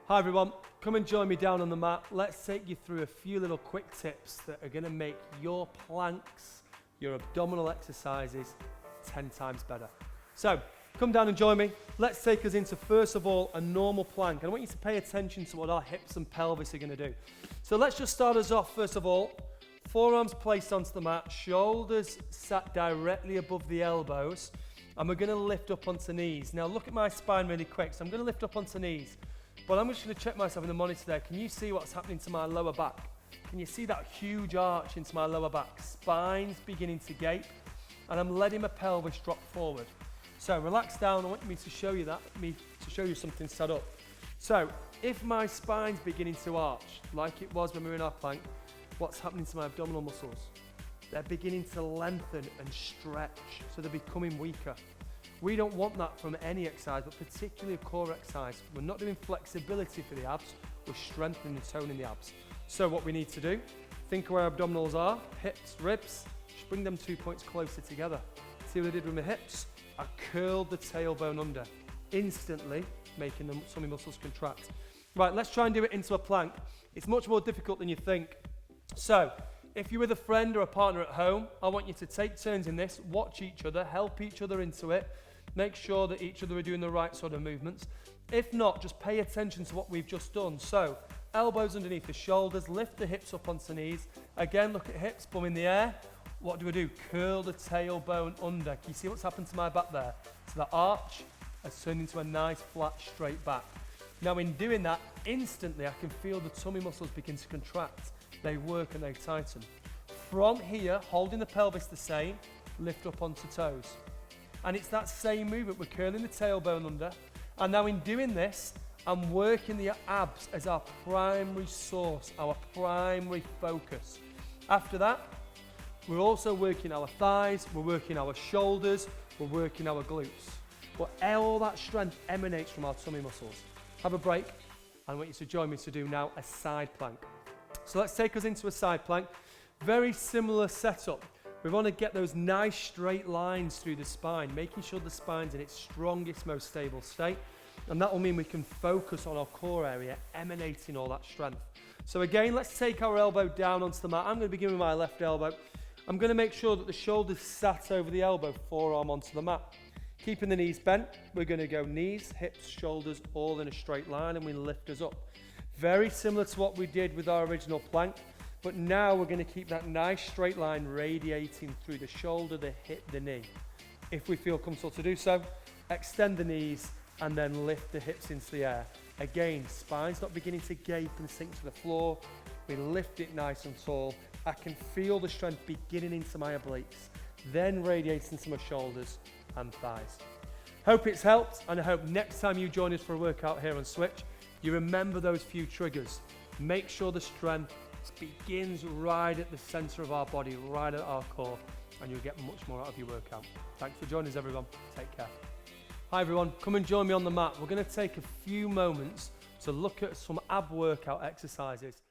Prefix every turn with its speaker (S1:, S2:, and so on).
S1: Hi everyone, come and join me down on the mat. Let's take you through a few little quick tips that are going to make your planks, your abdominal exercises 10 times better. So, come down and join me. Let's take us into, first of all, a normal plank. And I want you to pay attention to what our hips and pelvis are going to do. So let's just start us off, first of all. Forearms placed onto the mat, shoulders sat directly above the elbows, and we're going to lift up onto knees. Now look at my spine really quick. So I'm going to lift up onto knees. But I'm just going to check myself in the monitor there. Can you see what's happening to my lower back? Can you see that huge arch into my lower back? Spine's beginning to gape, and I'm letting my pelvis drop forward. So relax down. I want me to show you that, to show you something set up. So if my spine's beginning to arch, like it was when we were in our plank, what's happening to my abdominal muscles? They're beginning to lengthen and stretch, so they're becoming weaker. We don't want that from any exercise, but particularly a core exercise. We're not doing flexibility for the abs, we're strengthening and toning the abs. So what we need to do, think where our abdominals are, hips, ribs, just bring them 2 points closer together. See what I did with my hips? I curled the tailbone under, instantly making the tummy muscles contract. Right, let's try and do it into a plank. It's much more difficult than you think. So, if you're with a friend or a partner at home, I want you to take turns in this, watch each other, help each other into it, make sure that each other are doing the right sort of movements. If not, just pay attention to what we've just done. So, elbows underneath the shoulders, lift the hips up onto knees. Again, look at hips, bum in the air. What do? Curl the tailbone under. Can you see what's happened to my back there? So that arch has turned into a nice, flat, straight back. Now in doing that, instantly I can feel the tummy muscles begin to contract. They work and they tighten. From here, holding the pelvis the same, lift up onto toes. And it's that same movement. We're curling the tailbone under. And now in doing this, I'm working the abs as our primary source, our primary focus. After that, we're also working our thighs, we're working our shoulders, we're working our glutes. But all that strength emanates from our tummy muscles. Have a break. I want you to join me to do now a side plank. So let's take us into a side plank. Very similar setup. We want to get those nice straight lines through the spine, making sure the spine's in its strongest, most stable state. And that will mean we can focus on our core area, emanating all that strength. So again, let's take our elbow down onto the mat. I'm going to begin with my left elbow. I'm going to make sure that the shoulder's sat over the elbow, forearm onto the mat. Keeping the knees bent, we're going to go knees, hips, shoulders, all in a straight line, and we lift us up. Very similar to what we did with our original plank, but now we're going to keep that nice straight line radiating through the shoulder, the hip, the knee. If we feel comfortable to do so, extend the knees and then lift the hips into the air. Again, spine's not beginning to gape and sink to the floor. We lift it nice and tall. I can feel the strength beginning into my obliques, then radiating to my shoulders and thighs. Hope it's helped, and I hope next time you join us for a workout here on Switch, you remember those few triggers. Make sure the strength begins right at the center of our body, right at our core, and you'll get much more out of your workout. Thanks for joining us, everyone. Take care. Hi everyone, come and join me on the mat. We're going to take a few moments to look at some ab workout exercises.